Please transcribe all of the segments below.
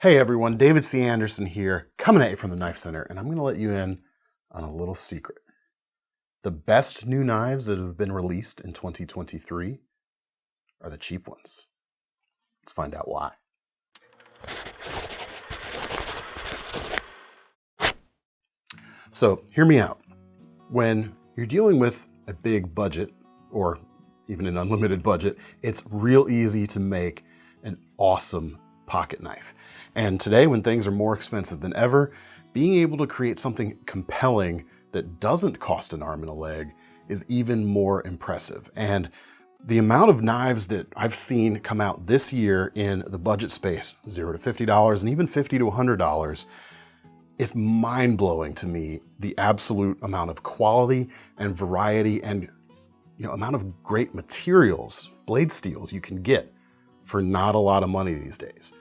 Hey everyone, David C. Anderson here, coming at you from the Knife Center, and I'm going to let you in on a little secret. The best new knives that have been released in 2023 are the cheap ones. Let's find out why. So, hear me out. When you're dealing with a big budget, or even an unlimited budget, it's real easy to make an awesome pocket knife. And today, when things are more expensive than ever, being able to create something compelling that doesn't cost an arm and a leg is even more impressive. And the amount of knives that I've seen come out this year in the budget space, $0 to $50 and even $50 to $100, it's mind-blowing to me, the absolute amount of quality and variety and amount of great materials, blade steels you can get for not a lot of money these days.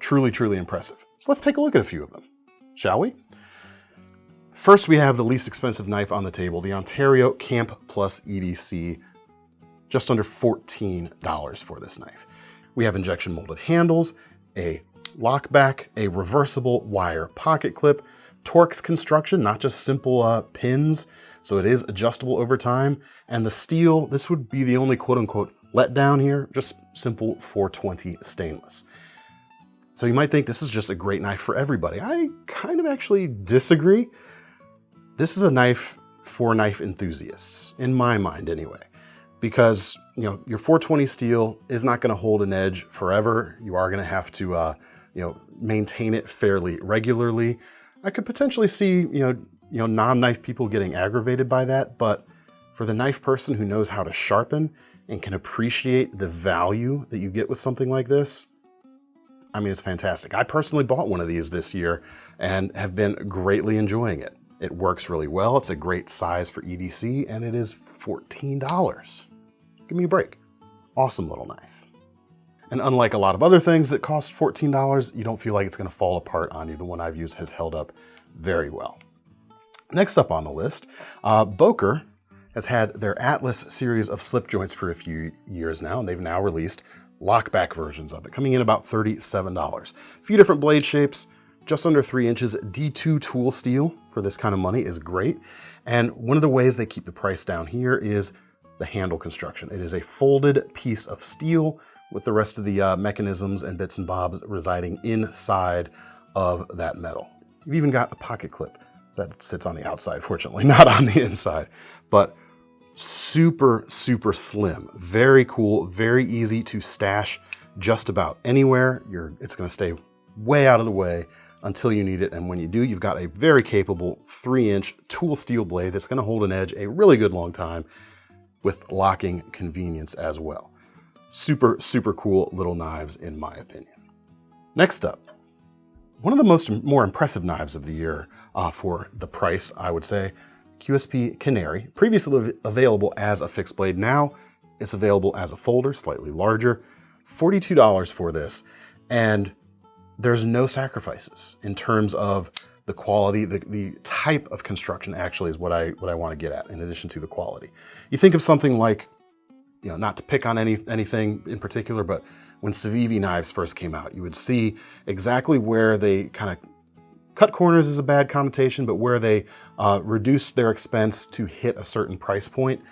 Truly, truly impressive. So let's take a look at a few of them, shall we? First, we have the least expensive knife on the table, the Ontario Camp Plus EDC, just under $14 for this knife. We have injection molded handles, a lockback, a reversible wire pocket clip, Torx construction, not just simple pins, so it is adjustable over time, and the steel, this would be the only quote-unquote letdown here, just simple 420 stainless. So you might think this is just a great knife for everybody. I kind of actually disagree. This is a knife for knife enthusiasts, in my mind anyway, because your 420 steel is not going to hold an edge forever. You are going to have to maintain it fairly regularly. I could potentially see non-knife people getting aggravated by that, but for the knife person who knows how to sharpen and can appreciate the value that you get with something like this, I mean, it's fantastic. I personally bought one of these this year and have been greatly enjoying it. It works really well. It's a great size for EDC, and it is $14. Give me a break. Awesome little knife. And unlike a lot of other things that cost $14, you don't feel like it's going to fall apart on you. The one I've used has held up very well. Next up on the list, Boker has had their Atlas series of slip joints for a few years now, and they've now released lockback versions of it, coming in about $37. A few different blade shapes, just under 3 inches. D2 tool steel for this kind of money is great. And one of the ways they keep the price down here is the handle construction. It is a folded piece of steel with the rest of the mechanisms and bits and bobs residing inside of that metal. You've even got a pocket clip that sits on the outside, fortunately, not on the inside, but super, super slim. Very cool, very easy to stash just about anywhere. It's gonna stay way out of the way until you need it, and when you do, you've got a very capable 3-inch tool steel blade that's gonna hold an edge a really good long time with locking convenience as well. Super, super cool little knives in my opinion. Next up, one of the more impressive knives of the year for the price, I would say, QSP Canary, previously available as a fixed blade. Now it's available as a folder, slightly larger. $42 for this, and there's no sacrifices in terms of the quality. The type of construction actually is what I want to get at, in addition to the quality. You think of something like, not to pick on anything in particular, but when CIVIVI knives first came out, you would see exactly where they kind of cut corners is a bad connotation, but where they reduce their expense to hit a certain price point.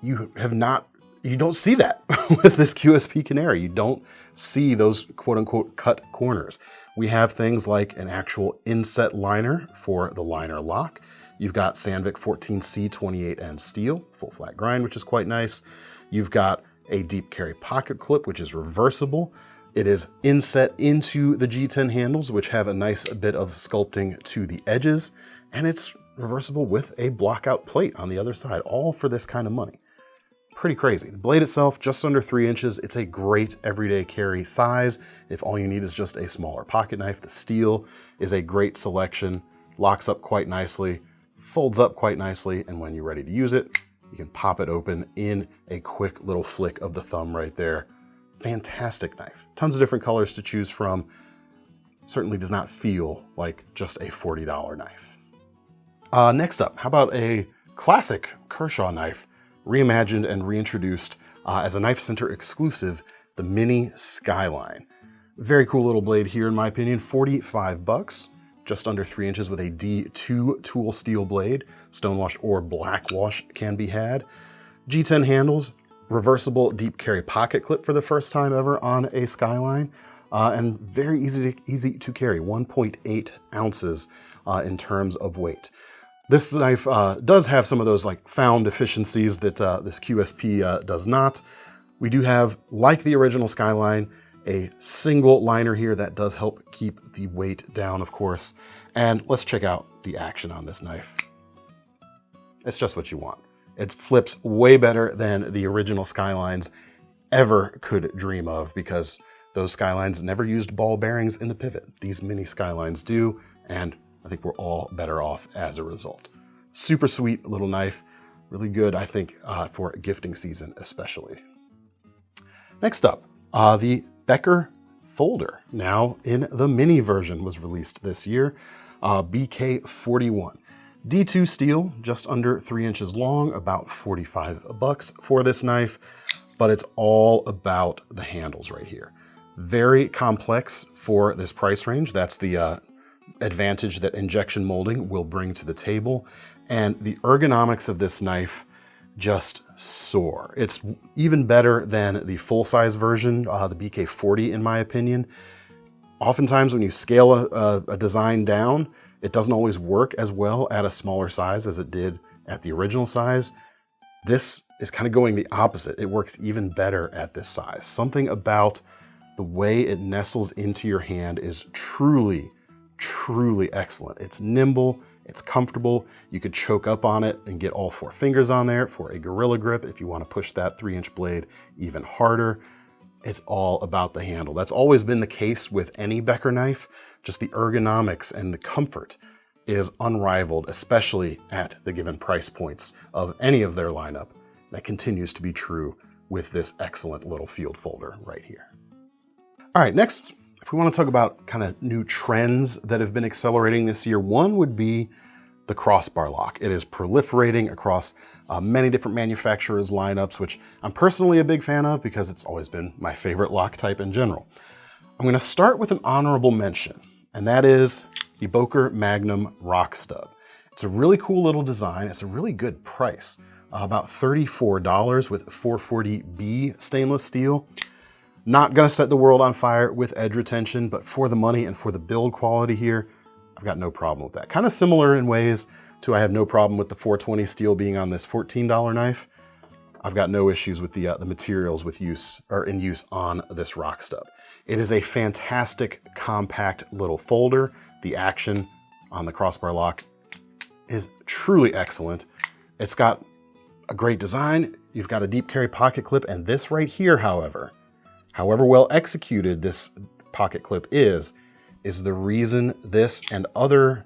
You don't see that with this QSP Canary. You don't see those quote unquote cut corners. We have things like an actual inset liner for the liner lock. You've got Sandvik 14C 28N steel, full flat grind, which is quite nice. You've got a deep carry pocket clip, which is reversible. It is inset into the G10 handles, which have a nice bit of sculpting to the edges, and it's reversible with a blockout plate on the other side, all for this kind of money. Pretty crazy. The blade itself, just under 3 inches. It's a great everyday carry size. If all you need is just a smaller pocket knife, the steel is a great selection, locks up quite nicely, folds up quite nicely, and when you're ready to use it, you can pop it open in a quick little flick of the thumb right there. Fantastic knife. Tons of different colors to choose from. Certainly does not feel like just a $40 knife. Next up, how about a classic Kershaw knife, reimagined and reintroduced as a KnifeCenter exclusive, the Mini Skyline. Very cool little blade here, in my opinion. 45 bucks, just under 3 inches with a D2 tool steel blade. Stonewashed or black wash can be had. G10 handles, reversible deep carry pocket clip for the first time ever on a Skyline, and very easy to carry, 1.8 ounces in terms of weight. This knife does have some of those like found deficiencies that this QSP does not. We do have, like the original Skyline, a single liner here that does help keep the weight down, of course. And let's check out the action on this knife. It's just what you want. It flips way better than the original Skylines ever could dream of, because those Skylines never used ball bearings in the pivot. These mini Skylines do, and I think we're all better off as a result. Super sweet little knife, really good, I think, for gifting season especially. Next up, the Becker folder, now in the mini version, was released this year, BK41. D2 steel, just under 3 inches long, about 45 bucks for this knife, but it's all about the handles right here. Very complex for this price range. That's the advantage that injection molding will bring to the table. And the ergonomics of this knife just soar. It's even better than the full-size version, the BK40, in my opinion. Oftentimes when you scale a design down, it doesn't always work as well at a smaller size as it did at the original size. This is kind of going the opposite. It works even better at this size. Something about the way it nestles into your hand is truly, truly excellent. It's nimble, it's comfortable. You could choke up on it and get all 4 fingers on there for a gorilla grip if you want to push that 3-inch blade even harder. It's all about the handle. That's always been the case with any Becker knife. Just the ergonomics and the comfort is unrivaled, especially at the given price points of any of their lineup. That continues to be true with this excellent little field folder right here. All right, next, if we want to talk about kind of new trends that have been accelerating this year, one would be the crossbar lock. It is proliferating across many different manufacturers' lineups, which I'm personally a big fan of because it's always been my favorite lock type in general. I'm going to start with an honorable mention, and that is the Boker Magnum Rockstub. It's a really cool little design. It's a really good price, about $34 with 440B stainless steel. Not going to set the world on fire with edge retention, but for the money and for the build quality here, I've got no problem with that. Kind of similar in ways to I have no problem with the 420 steel being on this $14 knife. I've got no issues with the materials in use on this Rockstub. It is a fantastic, compact little folder. The action on the crossbar lock is truly excellent. It's got a great design. You've got a deep carry pocket clip, and this right here, however well executed this pocket clip is the reason this and other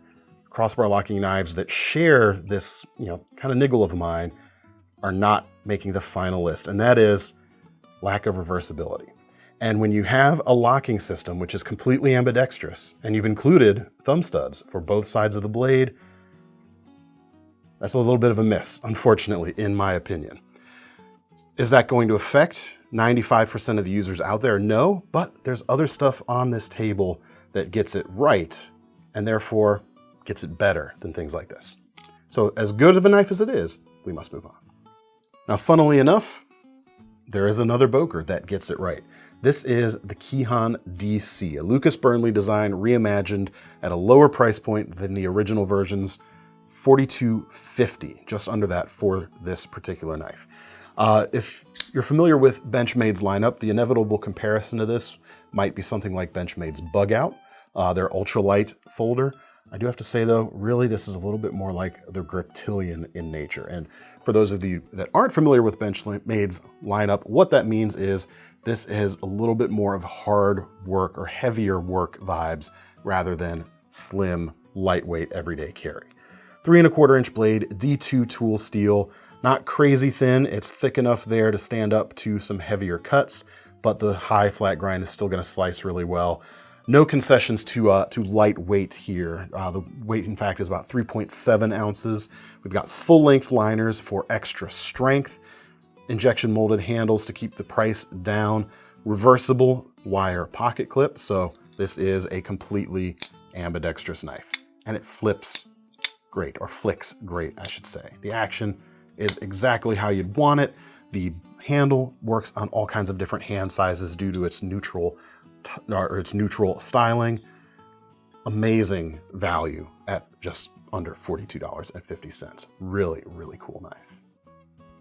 crossbar locking knives that share this, kind of niggle of mine are not making the final list, and that is lack of reversibility. And when you have a locking system which is completely ambidextrous, and you've included thumb studs for both sides of the blade, that's a little bit of a miss, unfortunately, in my opinion. Is that going to affect 95% of the users out there? No, but there's other stuff on this table that gets it right, and therefore gets it better than things like this. So as good of a knife as it is, we must move on. Now, funnily enough, there is another Boker that gets it right. This is the Kihon DC, a Lucas Burnley design reimagined at a lower price point than the original versions, $42.50, just under that for this particular knife. If you're familiar with Benchmade's lineup, the inevitable comparison to this might be something like Benchmade's Bug Out, their ultralight folder. I do have to say though, really this is a little bit more like the Griptilian in nature. And for those of you that aren't familiar with Benchmade's lineup, what that means is this is a little bit more of hard work or heavier work vibes rather than slim, lightweight, everyday carry. 3 1/4 inch blade, D2 tool steel, not crazy thin. It's thick enough there to stand up to some heavier cuts, but the high flat grind is still going to slice really well. No concessions to lightweight here. The weight, in fact, is about 3.7 ounces. We've got full-length liners for extra strength, injection molded handles to keep the price down, reversible wire pocket clip. So this is a completely ambidextrous knife, and it flips great, or flicks great, I should say. The action is exactly how you'd want it. The handle works on all kinds of different hand sizes due to its neutral styling. Amazing value at just under $42.50. Really, really cool knife.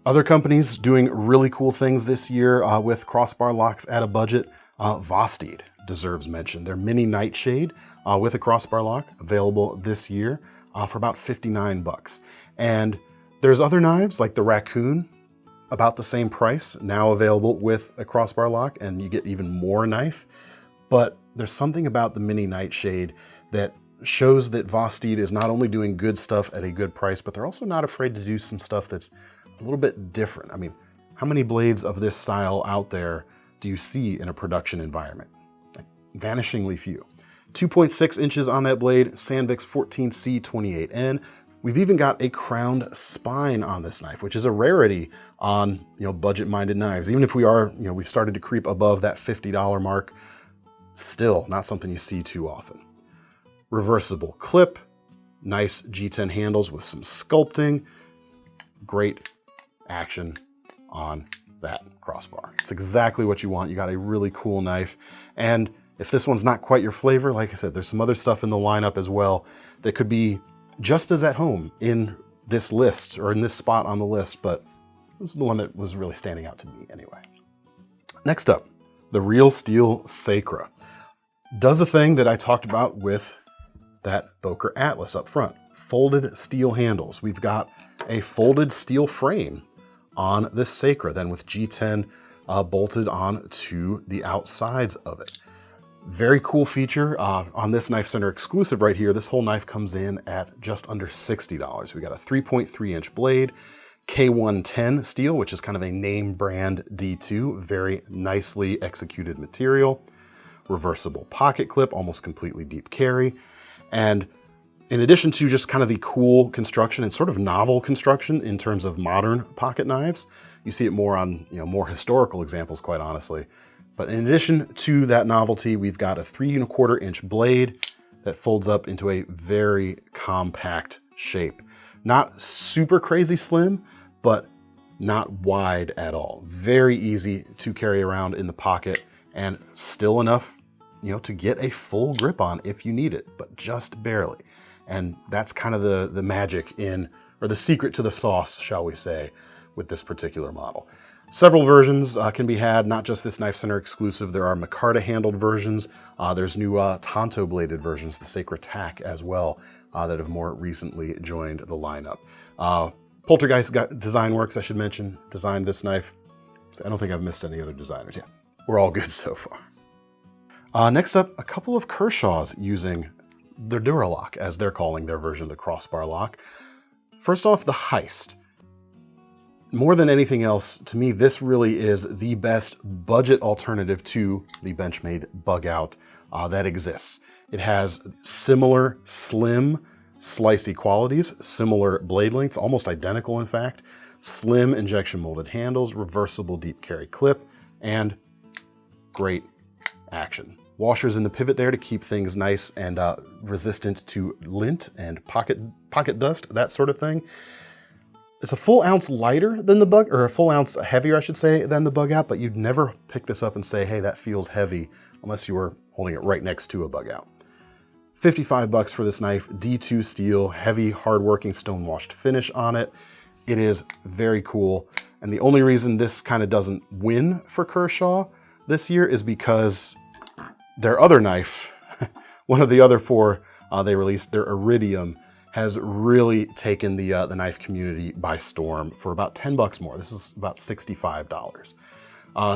Other companies doing really cool things this year with crossbar locks at a budget. Vosteed deserves mention. Their mini Nightshade with a crossbar lock available this year for about 59 bucks. And there's other knives like the Raccoon, about the same price, now available with a crossbar lock, and you get even more knife. But there's something about the mini Nightshade that shows that Vosteed is not only doing good stuff at a good price, but they're also not afraid to do some stuff that's a little bit different. I mean, how many blades of this style out there do you see in a production environment? Like, vanishingly few. 2.6 inches on that blade, Sandvik's 14C28N. We've even got a crowned spine on this knife, which is a rarity on, budget-minded knives. Even if we are, we've started to creep above that $50 mark, still not something you see too often. Reversible clip, nice G10 handles with some sculpting, great action on that crossbar. It's exactly what you want. You got a really cool knife. And if this one's not quite your flavor, like I said, there's some other stuff in the lineup as well that could be just as at home in this list, or in this spot on the list, but this is the one that was really standing out to me anyway. Next up, the Real Steel Sacra. Does a thing that I talked about with that Boker Atlas up front. Folded steel handles. We've got a folded steel frame on this Sacra, then with G10 bolted on to the outsides of it. Very cool feature on this KnifeCenter exclusive right here. This whole knife comes in at just under $60. We got a 3.3 inch blade, K110 steel, which is kind of a name brand D2, very nicely executed material. Reversible pocket clip, almost completely deep carry. And in addition to just kind of the cool construction and sort of novel construction in terms of modern pocket knives, you see it more on more historical examples, quite honestly. But in addition to that novelty, we've got a 3¼ inch blade that folds up into a very compact shape. Not super crazy slim, but not wide at all. Very easy to carry around in the pocket, and still enough, to get a full grip on if you need it, but just barely. And that's kind of the magic or the secret to the sauce, shall we say, with this particular model. Several versions can be had, not just this KnifeCenter exclusive. There are micarta handled versions. There's new Tonto bladed versions, the Sacra Tack as well, that have more recently joined the lineup. Poltergeist Design Works, I should mention, designed this knife. I don't think I've missed any other designers. Yeah, we're all good so far. Next up, a couple of Kershaws using the Duralock, as they're calling their version of the crossbar lock. First off, the Heist. More than anything else, to me, this really is the best budget alternative to the Benchmade bug out that exists. It has similar slim, slicey qualities, similar blade lengths, almost identical in fact, slim injection molded handles, reversible deep carry clip, and great action. Washers in the pivot there to keep things nice and resistant to lint and pocket dust, that sort of thing. It's a full ounce lighter than the bug, or a full ounce heavier, I should say, than the bug out, but you'd never pick this up and say, hey, that feels heavy, unless you were holding it right next to a bug out. 55 bucks for this knife, D2 steel, heavy, hard-working stone-washed finish on it. It is very cool, and the only reason this kind of doesn't win for Kershaw this year is because their other knife, one of the other four they released, their Iridium, has really taken the knife community by storm for about 10 bucks more. This is about $65.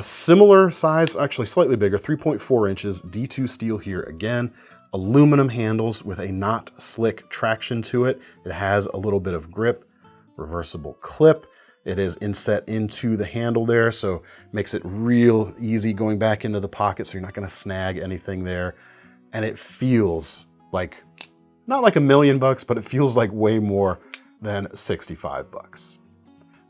Similar size, actually slightly bigger, 3.4 inches, D2 steel here again, aluminum handles with a not slick traction to it. It has a little bit of grip, reversible clip. It is inset into the handle there, so makes it real easy going back into the pocket, so you're not gonna snag anything there. And it feels like, not like $1 million bucks, but it feels like way more than 65 bucks.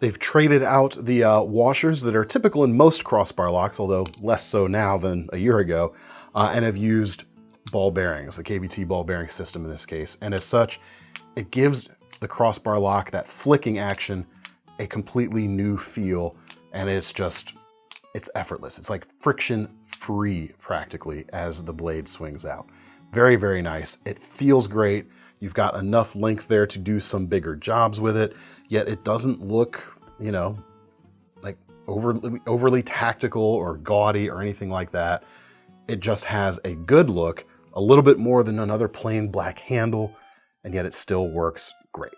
They've traded out the washers that are typical in most crossbar locks, although less so now than a year ago, and have used ball bearings, the KBT ball bearing system in this case. And as such, it gives the crossbar lock, that flicking action, a completely new feel, and it's effortless. It's like friction-free practically as the blade swings out. Very, very nice. It feels great. You've got enough length there to do some bigger jobs with it, yet it doesn't look, you know, like overly tactical or gaudy or anything like that. It just has a good look, a little bit more than another plain black handle, and yet it still works great.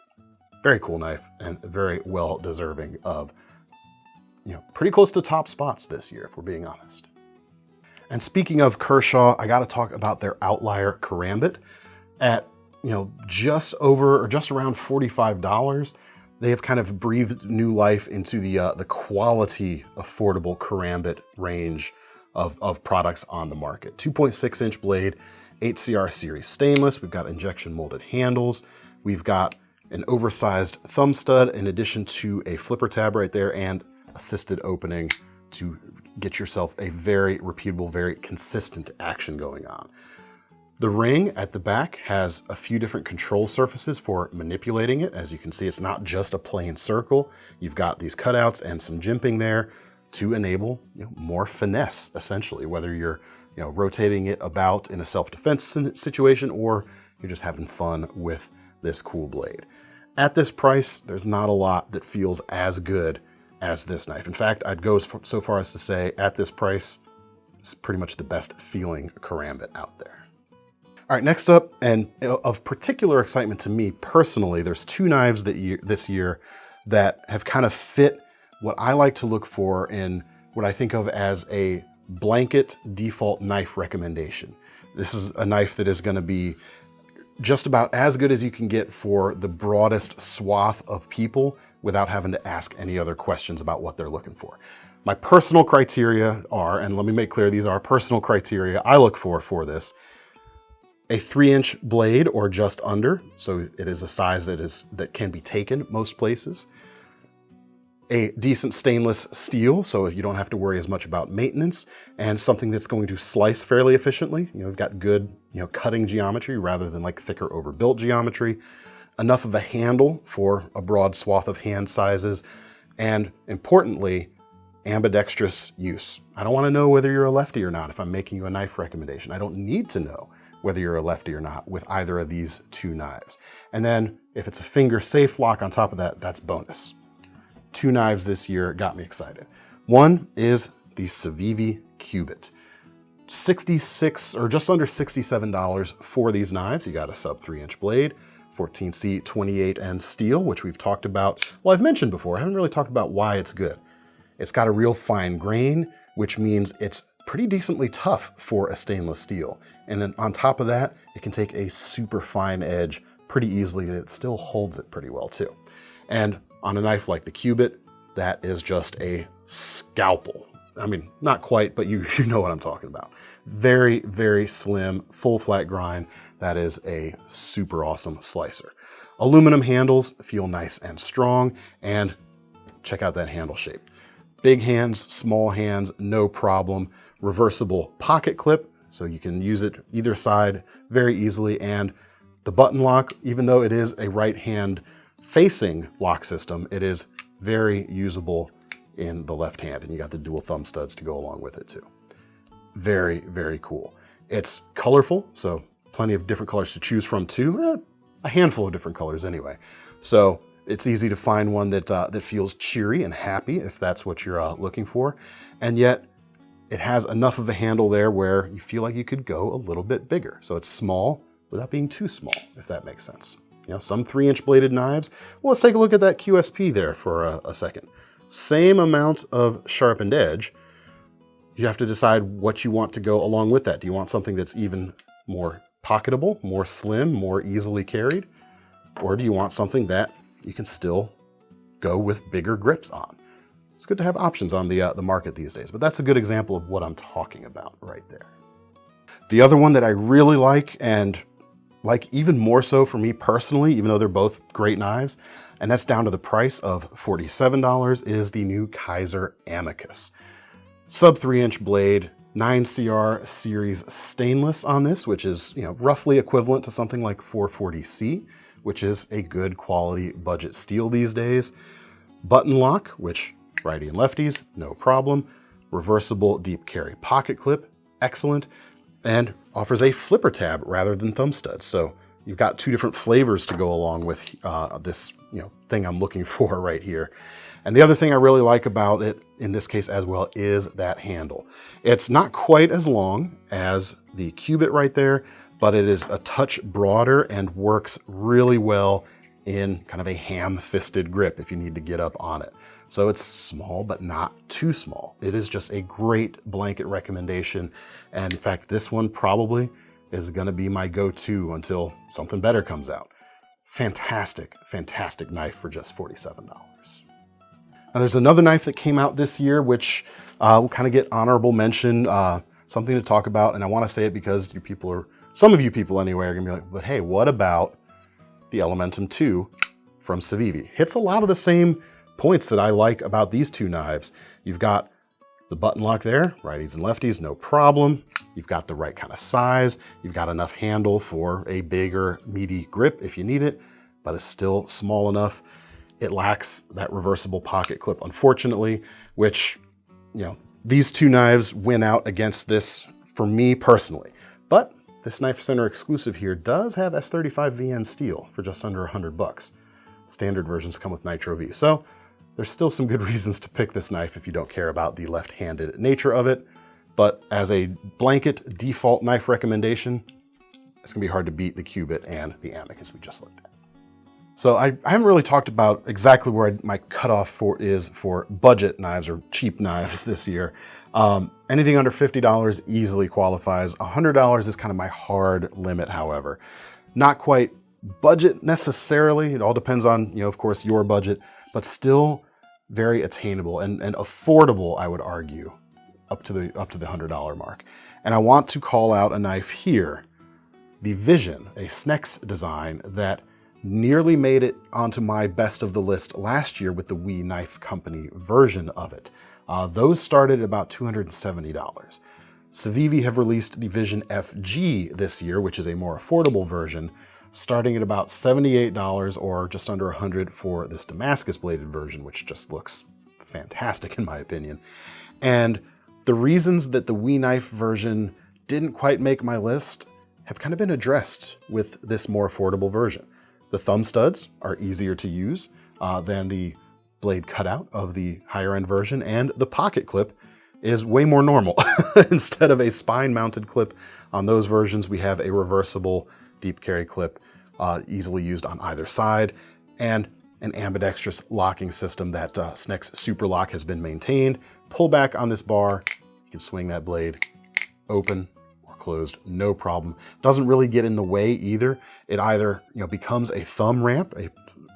Very cool knife and very well deserving of, you know, pretty close to top spots this year, if we're being honest. And speaking of Kershaw, I got to talk about their Outlier Karambit at, you know, just around $45. They have kind of breathed new life into the quality, affordable Karambit range of products on the market. 2.6-inch blade, 8CR series stainless. We've got injection molded handles. We've got an oversized thumb stud in addition to a flipper tab right there and assisted opening to get yourself a very repeatable, very consistent action going on. The ring at the back has a few different control surfaces for manipulating it. As you can see, it's not just a plain circle. You've got these cutouts and some jimping there to enable, you know, more finesse, essentially, whether you're, you know, rotating it about in a self-defense situation or you're just having fun with this cool blade. At this price, there's not a lot that feels as good as this knife. In fact, I'd go so far as to say at this price, it's pretty much the best feeling Karambit out there. All right, next up, and of particular excitement to me personally, there's two knives this year that have kind of fit what I like to look for in what I think of as a blanket default knife recommendation. This is a knife that is going to be just about as good as you can get for the broadest swath of people without having to ask any other questions about what they're looking for. My personal criteria are, and let me make clear, these are personal criteria I look for this, a 3-inch blade or just under, so it is a size that can be taken most places. A decent stainless steel, so you don't have to worry as much about maintenance, and something that's going to slice fairly efficiently. You know, we've got good, you know, cutting geometry rather than like thicker overbuilt geometry. Enough of a handle for a broad swath of hand sizes, and importantly, ambidextrous use. I don't want to know whether you're a lefty or not if I'm making you a knife recommendation. I don't need to know whether you're a lefty or not with either of these two knives. And then if it's a finger safe lock on top of that, that's bonus. Two knives this year got me excited. One is the CIVIVI Qubit. $66 or just under $67 for these knives. You got a sub 3-inch blade, 14C 28N steel, which we've talked about. Well, I've mentioned before, I haven't really talked about why it's good. It's got a real fine grain, which means it's pretty decently tough for a stainless steel. And then on top of that, it can take a super fine edge pretty easily, and it still holds it pretty well too. And on a knife like the Qubit, that is just a scalpel. I mean, not quite, but you know what I'm talking about. Very, very slim, full flat grind. That is a super awesome slicer. Aluminum handles feel nice and strong, and check out that handle shape. Big hands, small hands, no problem. Reversible pocket clip, so you can use it either side very easily, and the button lock, even though it is a right hand facing lock system, it is very usable in the left hand, and you got the dual thumb studs to go along with it too. Very, very cool. It's colorful, so plenty of different colors to choose from too. A handful of different colors anyway. So it's easy to find one that feels cheery and happy if that's what you're looking for. And yet it has enough of a handle there where you feel like you could go a little bit bigger. So it's small without being too small, if that makes sense. You know, some 3-inch bladed knives. Well, let's take a look at that QSP there for a second. Same amount of sharpened edge. You have to decide what you want to go along with that. Do you want something that's even more pocketable, more slim, more easily carried? Or do you want something that you can still go with bigger grips on? It's good to have options on the market these days, but that's a good example of what I'm talking about right there. The other one that I really like, and like even more so for me personally, even though they're both great knives, and that's down to the price of $47, is the new Kizer Amicus. Sub 3-inch blade, 9CR series stainless on this, which is, you know, roughly equivalent to something like 440C, which is a good quality budget steel these days. Button lock, which righty and lefties, no problem. Reversible deep carry pocket clip, excellent. And offers a flipper tab rather than thumb studs. So you've got two different flavors to go along with this, you know, thing I'm looking for right here. And the other thing I really like about it in this case as well is that handle. It's not quite as long as the Qubit right there, but it is a touch broader and works really well in kind of a ham-fisted grip if you need to get up on it. So it's small, but not too small. It is just a great blanket recommendation. And in fact, this one probably is gonna be my go-to until something better comes out. Fantastic, fantastic knife for just $47. Now there's another knife that came out this year, which will kind of get honorable mention, something to talk about. And I wanna say it because some of you people anyway are gonna be like, but hey, what about the Elementum II from CIVIVI? Hits a lot of the same points that I like about these two knives. You've got the button lock there, righties and lefties, no problem. You've got the right kind of size. You've got enough handle for a bigger, meaty grip if you need it, but it's still small enough. It lacks that reversible pocket clip, unfortunately, which, you know, these two knives win out against this for me personally. But this KnifeCenter exclusive here does have S35 VN steel for just under $100. Standard versions come with Nitro V. So there's still some good reasons to pick this knife if you don't care about the left-handed nature of it. But as a blanket default knife recommendation, it's gonna be hard to beat the Qubit and the Amicus we just looked at. So I haven't really talked about exactly where my cutoff is for budget knives or cheap knives this year. Anything under $50 easily qualifies. $100 is kind of my hard limit, however. Not quite budget necessarily. It all depends on, you know, of course, your budget, but still very attainable and affordable, I would argue, up to the $100 mark. And I want to call out a knife here, the Vision, a SNEX design that nearly made it onto my best of the list last year with the We Knife Company version of it. Those started at about $270. CIVIVI have released the Vision FG this year, which is a more affordable version, starting at about $78 or just under $100 for this Damascus bladed version, which just looks fantastic in my opinion. And the reasons that the We Knife version didn't quite make my list have kind of been addressed with this more affordable version. The thumb studs are easier to use than the blade cutout of the higher end version, and the pocket clip is way more normal. Instead of a spine mounted clip on those versions, we have a reversible deep carry clip easily used on either side, and an ambidextrous locking system that SNEX Super Lock has been maintained. Pull back on this bar, you can swing that blade open or closed, no problem. Doesn't really get in the way either. It either, you know, becomes a thumb ramp, a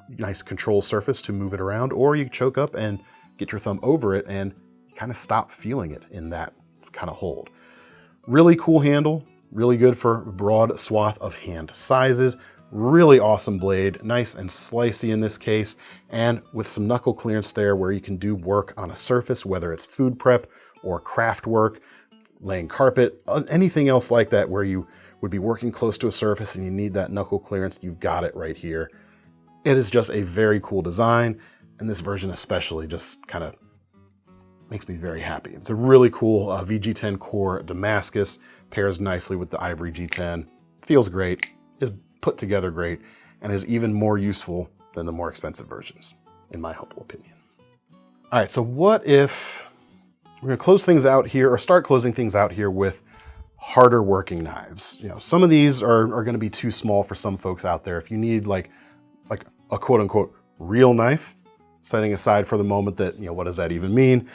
nice control surface to move it around, or you choke up and get your thumb over it and kind of stop feeling it in that kind of hold. Really cool handle, really good for a broad swath of hand sizes. Really awesome blade, nice and slicey in this case, and with some knuckle clearance there where you can do work on a surface, whether it's food prep or craft work, laying carpet, anything else like that where you would be working close to a surface and you need that knuckle clearance, you've got it right here. It is just a very cool design, and this version especially just kind of makes me very happy. It's a really cool VG10 core Damascus, pairs nicely with the Ivory G10, feels great, is put together great, and is even more useful than the more expensive versions, in my humble opinion. All right, so what if we're gonna close things out here, or start closing things out here with harder working knives. You know, some of these are gonna be too small for some folks out there. If you need like a quote unquote real knife, setting aside for the moment that, you know, what does that even mean?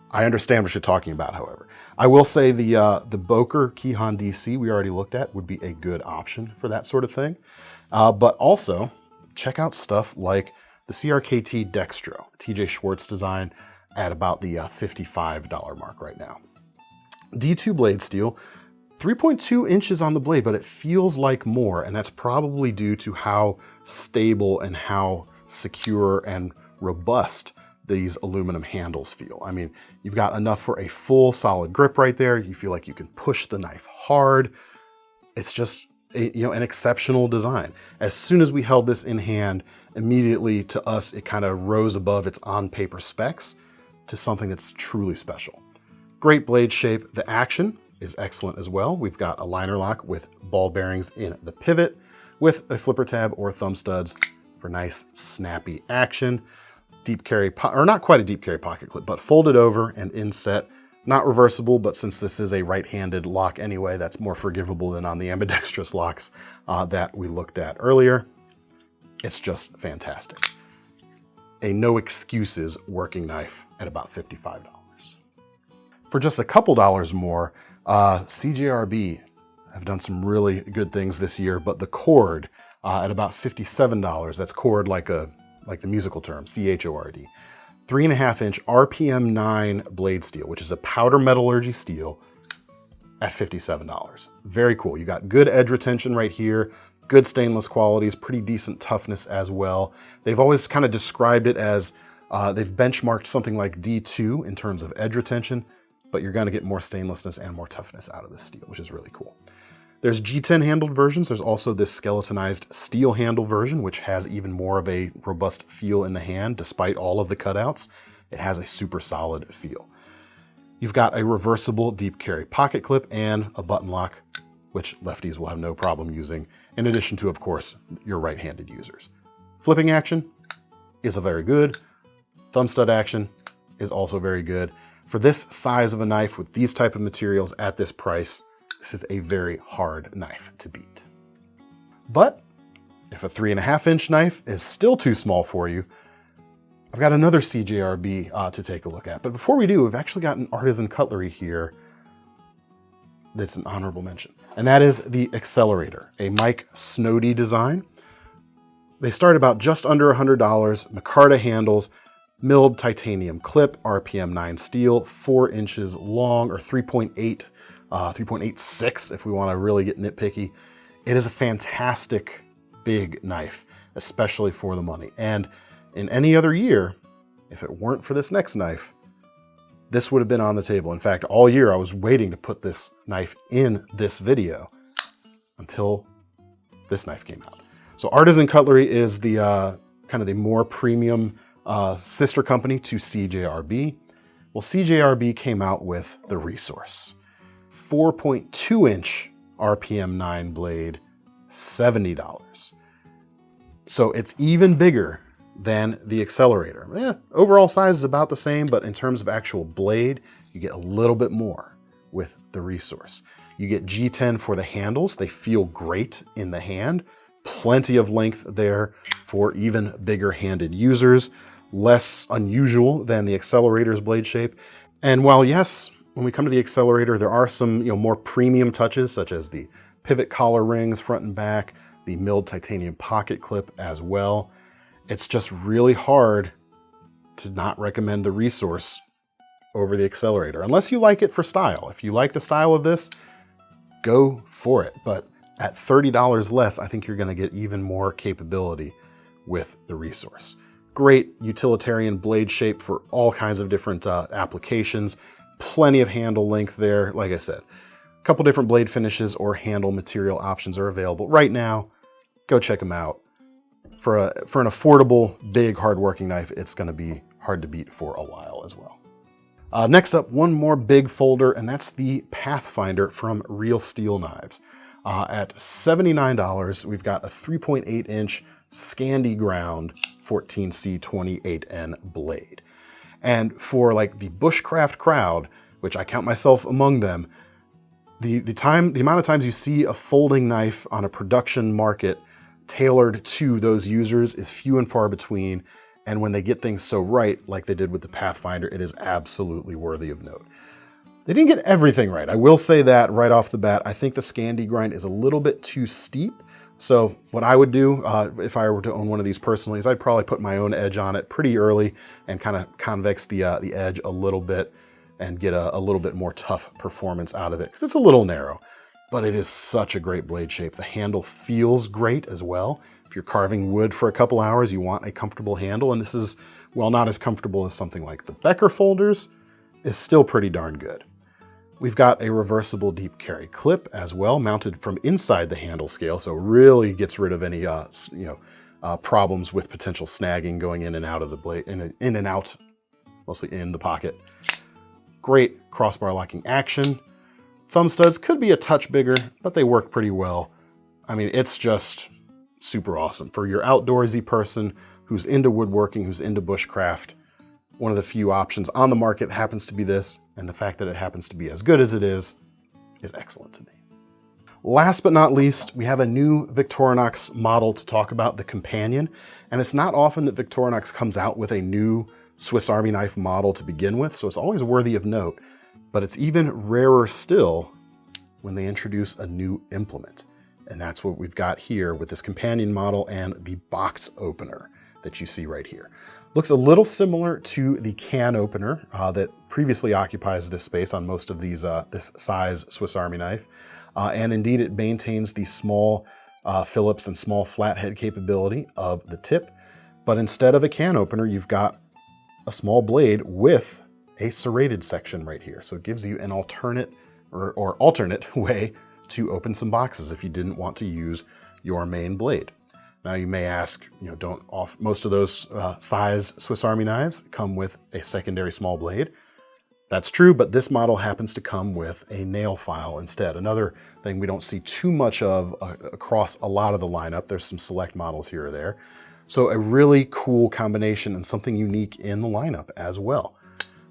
I understand what you're talking about, however. I will say the Boker Kihon DC we already looked at would be a good option for that sort of thing. But also, check out stuff like the CRKT Dextro, TJ Schwartz design, at about the $55 mark right now. D2 blade steel, 3.2 inches on the blade, but it feels like more, and that's probably due to how stable and how secure and robust these aluminum handles feel. I mean, you've got enough for a full solid grip right there. You feel like you can push the knife hard. It's just an exceptional design. As soon as we held this in hand, immediately to us, it kind of rose above its on-paper specs to something that's truly special. Great blade shape. The action is excellent as well. We've got a liner lock with ball bearings in the pivot with a flipper tab or thumb studs for nice snappy action. Deep carry, or not quite a deep carry pocket clip, but folded over and inset. Not reversible, but since this is a right-handed lock anyway, that's more forgivable than on the ambidextrous locks that we looked at earlier. It's just fantastic. A no excuses working knife at about $55. For just a couple dollars more, CJRB have done some really good things this year, but the Chord at about $57. That's Chord like the musical term, C-H-O-R-D. 3.5 inch RPM 9 blade steel, which is a powder metallurgy steel at $57. Very cool. You got good edge retention right here, good stainless qualities, pretty decent toughness as well. They've always kind of described it as they've benchmarked something like D2 in terms of edge retention, but you're gonna get more stainlessness and more toughness out of this steel, which is really cool. There's G10 handled versions. There's also this skeletonized steel handle version, which has even more of a robust feel in the hand, despite all of the cutouts. It has a super solid feel. You've got a reversible deep carry pocket clip and a button lock, which lefties will have no problem using, in addition to, of course, your right-handed users. Flipping action is very good. Thumb stud action is also very good. For this size of a knife with these type of materials at this price, this is a very hard knife to beat. But if a 3.5 inch knife is still too small for you, I've got another CJRB to take a look at. But before we do, we've actually got an Artisan Cutlery here that's an honorable mention. And that is the Xcellerator, a Mike Snowdy design. They start about just under $100, micarta handles, milled titanium clip, RPM 9 steel, 4 inches long, or 3.86 if we want to really get nitpicky. It is a fantastic big knife, especially for the money. And in any other year, if it weren't for this next knife, this would have been on the table. In fact, all year I was waiting to put this knife in this video until this knife came out. So Artisan Cutlery is the kind of the more premium sister company to CJRB. Well, CJRB came out with the Resource. 4.2 inch RPM 9 blade, $70. So it's even bigger than the Xcellerator. Overall size is about the same, but in terms of actual blade, you get a little bit more with the Resource. You get G10 for the handles. They feel great in the hand. Plenty of length there for even bigger handed users. Less unusual than the Xcellerator's blade shape. And while yes, when we come to the Xcellerator, there are some more premium touches, such as the pivot collar rings front and back, the milled titanium pocket clip as well. It's just really hard to not recommend the Resource over the Xcellerator, unless you like it for style. If you like the style of this, go for it. But at $30 less, I think you're gonna get even more capability with the Resource. Great utilitarian blade shape for all kinds of different applications. Plenty of handle length there. Like I said, a couple different blade finishes or handle material options are available right now. Go check them out. For an affordable, big, hard-working knife, it's gonna be hard to beat for a while as well. Next up, one more big folder, and that's the Pathfinder from Real Steel Knives. At $79, we've got a 3.8 inch Scandi ground 14C28N blade. And for like the bushcraft crowd, which I count myself among them, the amount of times you see a folding knife on a production market tailored to those users is few and far between. And when they get things so right, like they did with the Pathfinder, it is absolutely worthy of note. They didn't get everything right. I will say that right off the bat. I think the Scandi grind is a little bit too steep. So what I would do if I were to own one of these personally is I'd probably put my own edge on it pretty early and kind of convex the edge a little bit and get a little bit more tough performance out of it, because it's a little narrow. but it is such a great blade shape. The handle feels great as well. If you're carving wood for a couple hours, you want a comfortable handle, and this is, well, not as comfortable as something like the Becker folders, is still pretty darn good. We've got a reversible deep carry clip as well, mounted from inside the handle scale, so really gets rid of any problems with potential snagging going in and out of the blade, in and out, mostly in the pocket. Great crossbar locking action. Thumb studs could be a touch bigger, but they work pretty well. I mean, it's just super awesome. For your outdoorsy person who's into woodworking, who's into bushcraft, one of the few options on the market happens to be this, and the fact that it happens to be as good as it is excellent to me. Last but not least, we have a new Victorinox model to talk about, the Companion, and it's not often that Victorinox comes out with a new Swiss Army knife model to begin with, so it's always worthy of note, but it's even rarer still when they introduce a new implement. And that's what we've got here with this Companion model and the box opener that you see right here. Looks a little similar to the can opener that previously occupies this space on most of these this size Swiss Army knife. And indeed it maintains the small Phillips and small flathead capability of the tip. But instead of a can opener, you've got a small blade with a serrated section right here. So it gives you an alternate or alternate way to open some boxes if you didn't want to use your main blade. Now you may ask, most of those size Swiss Army knives come with a secondary small blade. That's true, but this model happens to come with a nail file instead. Another thing we don't see too much of across a lot of the lineup. There's some select models here or there. So a really cool combination and something unique in the lineup as well,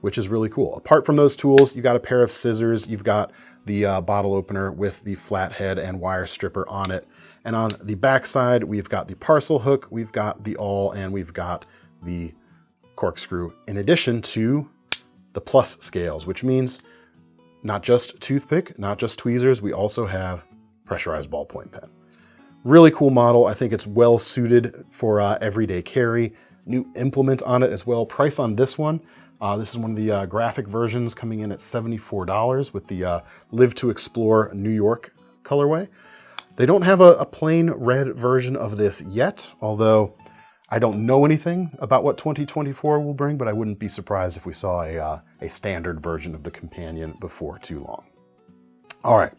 which is really cool. Apart from those tools, you've got a pair of scissors, you've got the bottle opener with the flathead and wire stripper on it. And on the back side, we've got the parcel hook, we've got the awl, and we've got the corkscrew, in addition to the plus scales, which means not just toothpick, not just tweezers, we also have pressurized ballpoint pen. Really cool model. I think it's well suited for everyday carry. New implement on it as well. Price on this one. This is one of the graphic versions coming in at $74 with the Live to Explore New York colorway. They don't have a plain red version of this yet, although I don't know anything about what 2024 will bring, but I wouldn't be surprised if we saw a standard version of the Companion before too long. All right,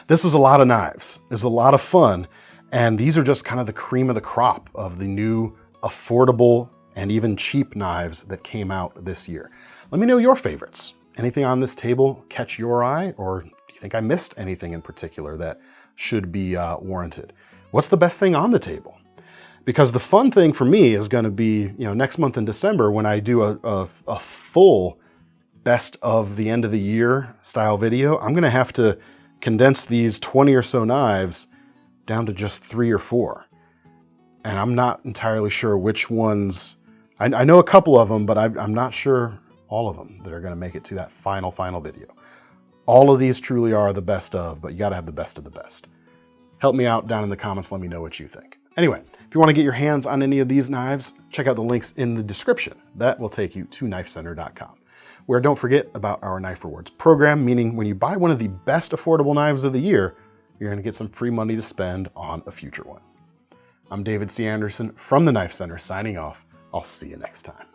this was a lot of knives. It was a lot of fun, and these are just kind of the cream of the crop of the new affordable and even cheap knives that came out this year. Let me know your favorites. Anything on this table catch your eye, or do you think I missed anything in particular that should be warranted? What's the best thing on the table? Because the fun thing for me is going to be, next month in December when I do a full best of the end of the year style video. I'm going to have to condense these 20 or so knives down to just 3 or 4. And I'm not entirely sure which ones. I know a couple of them, but I'm not sure all of them that are going to make it to that final video. All of these truly are the best of, but you got to have the best of the best. Help me out down in the comments. Let me know what you think. Anyway, if you want to get your hands on any of these knives, check out the links in the description. That will take you to KnifeCenter.com, where don't forget about our Knife Rewards program, meaning when you buy one of the best affordable knives of the year, you're going to get some free money to spend on a future one. I'm David C. Anderson from the Knife Center signing off. I'll see you next time.